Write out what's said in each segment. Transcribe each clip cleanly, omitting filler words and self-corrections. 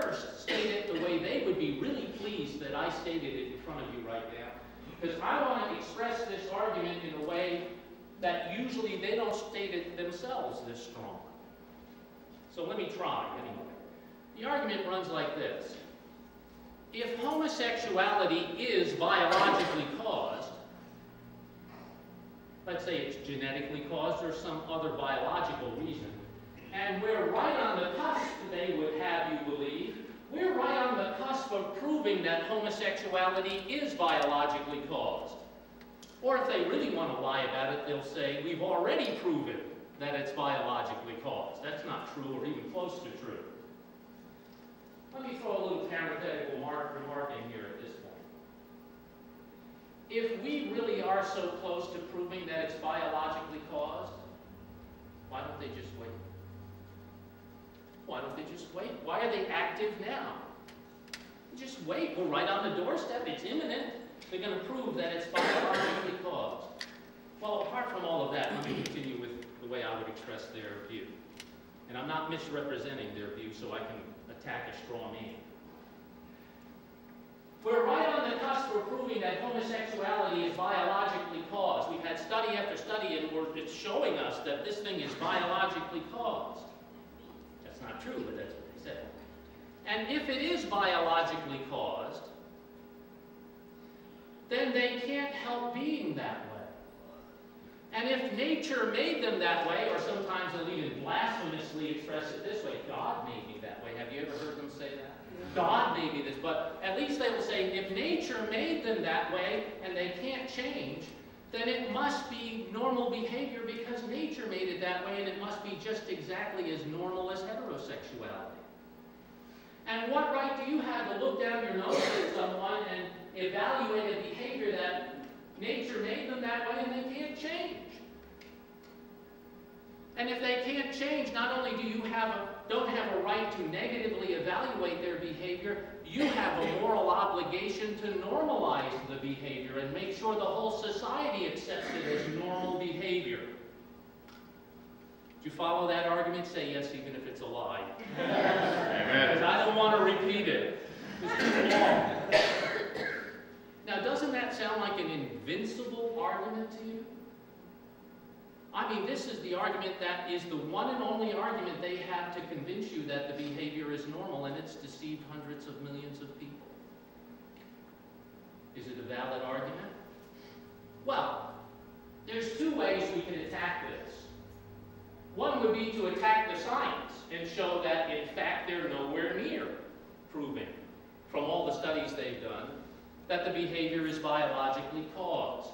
first state it the way they would be really pleased that I stated it in front of you right now, because I want to express this argument in a way that usually they don't state it themselves this strong. So let me try anyway. The argument runs like this. If homosexuality is biologically caused, let's say it's genetically caused or some other biological reason, and we're right on the cusp, they would have you believe, we're right on the cusp of proving that homosexuality is biologically caused. Or if they really want to lie about it, they'll say, we've already proven that it's biologically caused. That's not true or even close to true. Let me throw a little parenthetical remark in here at this point. If we really are so close to proving that it's biologically caused, why don't they just wait? Why don't they just wait? Why are they active now? Just wait. We're right on the doorstep. It's imminent. They're going to prove that it's biologically caused. Well, apart from all of that, let me continue with the way I would express their view. And I'm not misrepresenting their view, so I can attack a straw man. We're right on the cusp of proving that homosexuality is biologically caused. We've had study after study, and it's showing us that this thing is biologically caused. That's not true, but that's what they say. And if it is biologically caused, then they can't help being that way. And if nature made them that way, or sometimes they'll even blasphemously express it this way, God made me that way. Have you ever heard them say that? God made me this. But at least they will say, if nature made them that way and they can't change, then it must be normal behavior because nature made it that way, and it must be just exactly as normal as heterosexuality. And what right do you have to look down your nose at someone and evaluate a behavior that nature made them that way and they can't change? And if they can't change, not only do you don't have a right to negatively evaluate their behavior, you have a moral obligation to normalize the behavior and make sure the whole society accepts it as normal behavior. Do you follow that argument? Say yes, even if it's a lie. Because I don't want to repeat it. It's too long. Now, doesn't that sound like an invincible argument to you? I mean, this is the argument that is the one and only argument they have to convince you that the behavior is normal, and it's deceived hundreds of millions of people. Is it a valid argument? Well, there's two ways we can attack this. One would be to attack the science and show that, in fact, they're nowhere near proving, from all the studies they've done, that the behavior is biologically caused.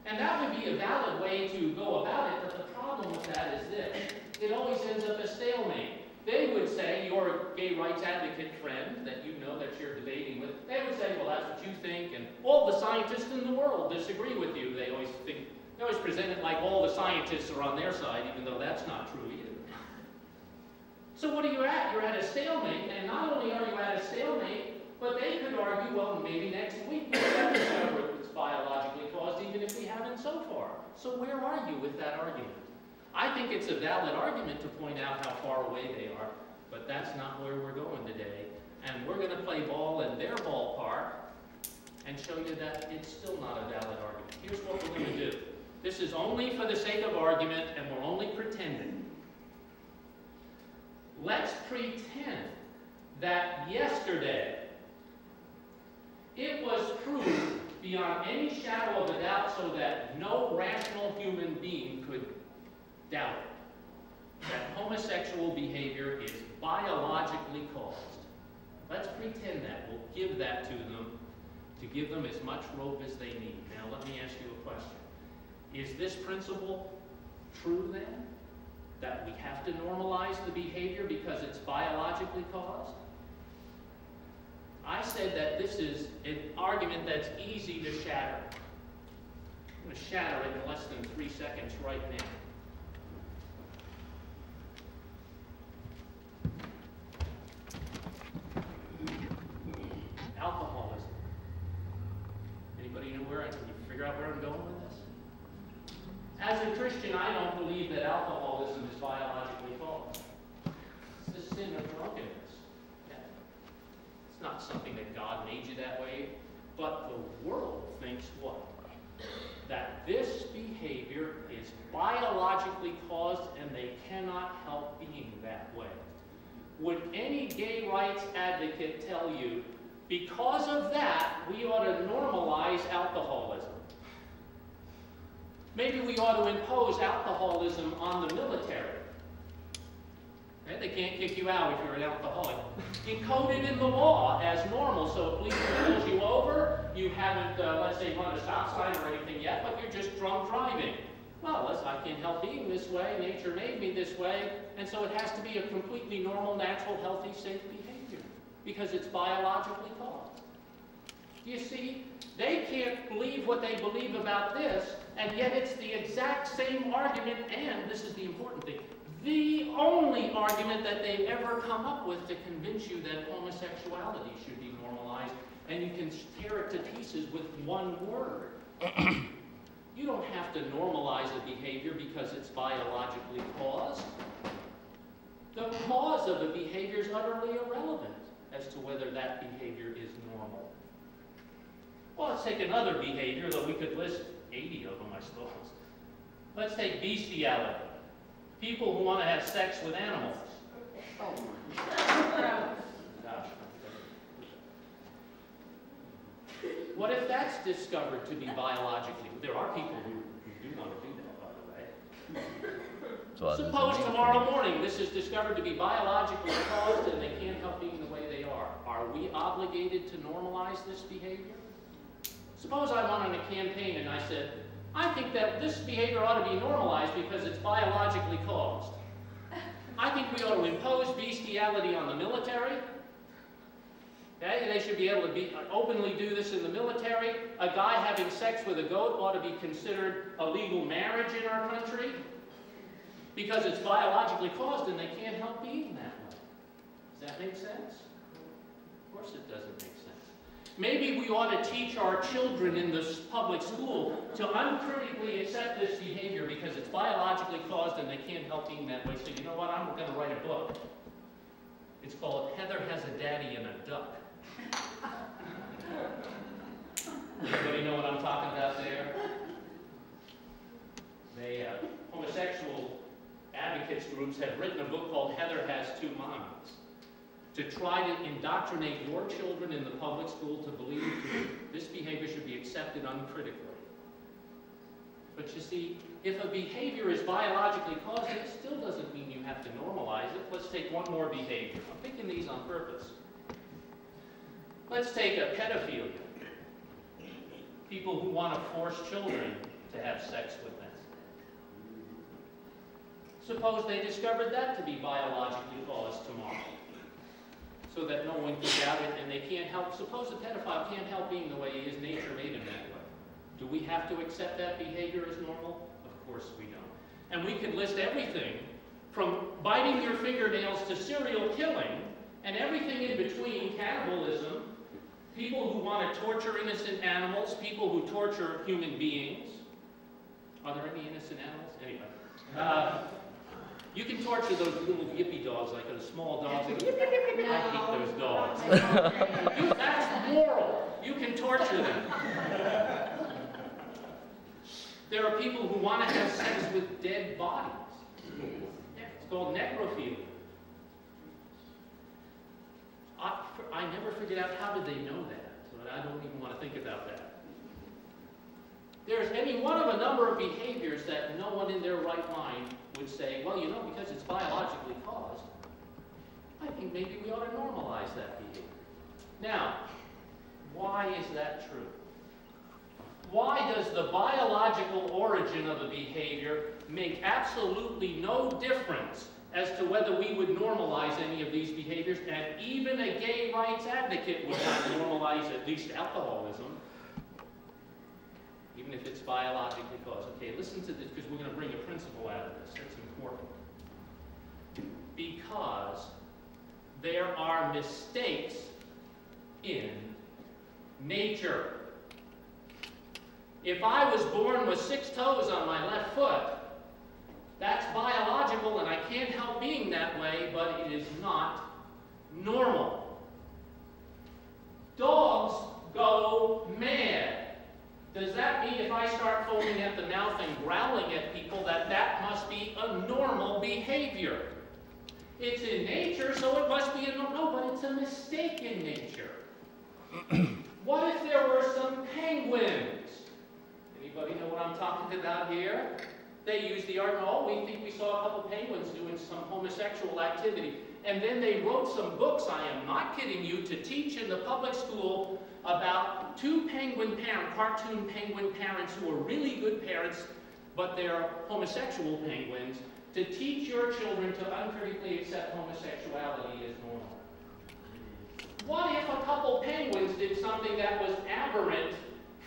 And that would be a valid way to go about it, but the problem with that is this. It always ends up a stalemate. They would say, your gay rights advocate friend that you know that you're debating with, they would say, well, that's what you think, and all the scientists in the world disagree with you. They always present it like all the scientists are on their side, even though that's not true either. So what are you at? You're at a stalemate, and not only are you at a stalemate, but they could argue, well, maybe next week we'll discover it's biologically caused, even if we haven't so far. So where are you with that argument? I think it's a valid argument to point out how far away they are, but that's not where we're going today. And we're going to play ball in their ballpark and show you that it's still not a valid argument. Here's what we're going to do. This is only for the sake of argument, and we're only pretending. Let's pretend that yesterday it was proved beyond any shadow of a doubt so that no rational human being could doubt it, that homosexual behavior is biologically caused. Let's pretend that. We'll give that to them to give them as much rope as they need. Now let me ask you a question. Is this principle true then? That we have to normalize the behavior because it's biologically caused? I said that this is an argument that's easy to shatter. I'm going to shatter it in less than 3 seconds right now. Alcoholism. Anybody know where can you figure out where I'm going with this? As a Christian, I don't believe that alcoholism is biologically caused. It's the sin of drunkenness. not something that God made you that way. But the world thinks what? That this behavior is biologically caused and they cannot help being that way. Would any gay rights advocate tell you, because of that, we ought to normalize alcoholism? Maybe we ought to impose alcoholism on the military. Right? They can't kick you out if you're an alcoholic. Encode it in the law as normal, so if policeman pulls you over, you haven't, let's say, run a stop sign or anything yet, but you're just drunk driving. Well, I can't help being this way. Nature made me this way, and so it has to be a completely normal, natural, healthy, safe behavior because it's biologically caused. You see, they can't believe what they believe about this, and yet it's the exact same argument, and this is the important thing, the only argument that they've ever come up with to convince you that homosexuality should be normalized, and you can tear it to pieces with one word. You don't have to normalize a behavior because it's biologically caused. The cause of the behavior is utterly irrelevant as to whether that behavior is normal. Well, let's take another behavior, though we could list 80 of them, I suppose. Let's take bestiality. People who want to have sex with animals. Oh my gosh. What if that's discovered to be biologically? There are people who do want to do that, by the way. Suppose tomorrow morning this is discovered to be biologically caused and they can't help being the way they are. Are we obligated to normalize this behavior? Suppose I went on a campaign and I said, I think that this behavior ought to be normalized because it's biologically caused. I think we ought to impose bestiality on the military. Okay? They should be able to openly do this in the military. A guy having sex with a goat ought to be considered a legal marriage in our country because it's biologically caused and they can't help being that way. Does that make sense? Of course it doesn't make sense. Maybe we ought to teach our children in this public school to uncritically accept this behavior because it's biologically caused and they can't help being that way. So you know what? I'm going to write a book. It's called Heather Has a Daddy and a Duck. Everybody know what I'm talking about there? They, homosexual advocates groups have written a book called Heather Has Two Minds, to try to indoctrinate your children in the public school to believe this behavior should be accepted uncritically. But you see, if a behavior is biologically caused, it still doesn't mean you have to normalize it. Let's take one more behavior. I'm picking these on purpose. Let's take a pedophilia. People who want to force children to have sex with them. Suppose they discovered that to be biologically caused tomorrow, so that no one can doubt it and they can't help. Suppose a pedophile can't help being the way he is. Nature made him that way. Do we have to accept that behavior as normal? Of course we don't. And we could list everything from biting your fingernails to serial killing and everything in between, cannibalism, people who want to torture innocent animals, people who torture human beings. Are there any innocent animals? Anyway. You can torture those little yippy dogs, like those small dogs. I hate those dogs. That's moral. You can torture them. There are people who want to have sex with dead bodies. It's called necrophilia. I never figured out how did they know that, so I don't even want to think about that. There's any one of a number of behaviors that no one in their right mind would say, well, you know, because it's biologically caused, I think maybe we ought to normalize that behavior. Now, why is that true? Why does the biological origin of a behavior make absolutely no difference as to whether we would normalize any of these behaviors? And even a gay rights advocate would not normalize at least alcoholism, even if it's biologically caused. Okay, listen to this, because we're going to bring a principle out of this. That's important. Because there are mistakes in nature. If I was born with 6 toes on my left foot, that's biological and I can't help being that way, but it is not normal. a mistake in nature? What if there were some penguins? Anybody know what I'm talking about here? They use the argument, oh, we think we saw a couple penguins doing some homosexual activity. And then they wrote some books, I am not kidding you, to teach in the public school about two cartoon penguin parents who are really good parents, but they're homosexual penguins, to teach your children to uncritically accept homosexuality as normal. What if a couple penguins did something that was aberrant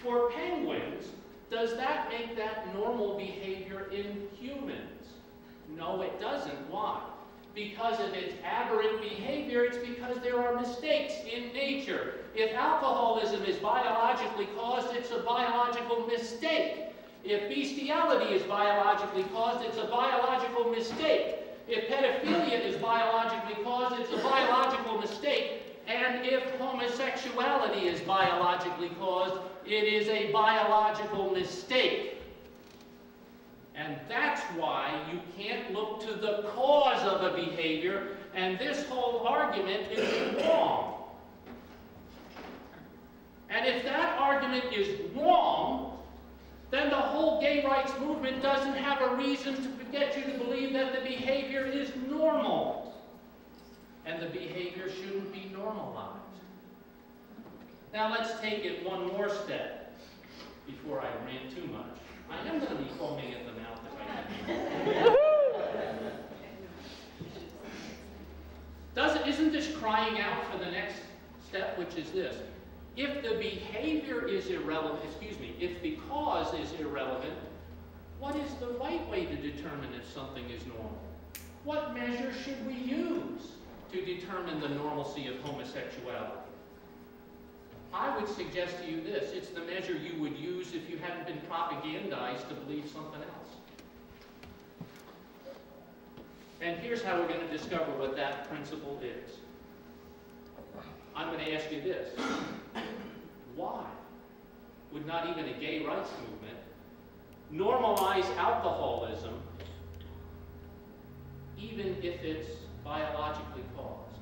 for penguins? Does that make that normal behavior in humans? No, it doesn't. Why? Because if it's aberrant behavior, it's because there are mistakes in nature. If alcoholism is biologically caused, it's a biological mistake. If bestiality is biologically caused, it's a biological mistake. If pedophilia is biologically caused, it's a biological mistake. And if homosexuality is biologically caused, it is a biological mistake. And that's why you can't look to the cause of a behavior, and this whole argument is wrong. And if that argument is wrong, then the whole gay rights movement doesn't have a reason to get you to believe that the behavior is normal. And the behavior shouldn't be normalized. Now let's take it one more step before I rant too much. I am going to be foaming at the mouth if I can. Isn't this crying out for the next step, which is this? If the behavior is irrelevant, if the cause is irrelevant, what is the right way to determine if something is normal? What measure should we use to determine the normalcy of homosexuality? I would suggest to you this: it's the measure you would use if you hadn't been propagandized to believe something else. And here's how we're going to discover what that principle is. I'm going to ask you this: why would not even a gay rights movement normalize alcoholism even if it's biologically caused?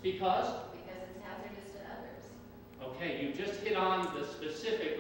Because? Because it's hazardous to others. Okay, you just hit on the specific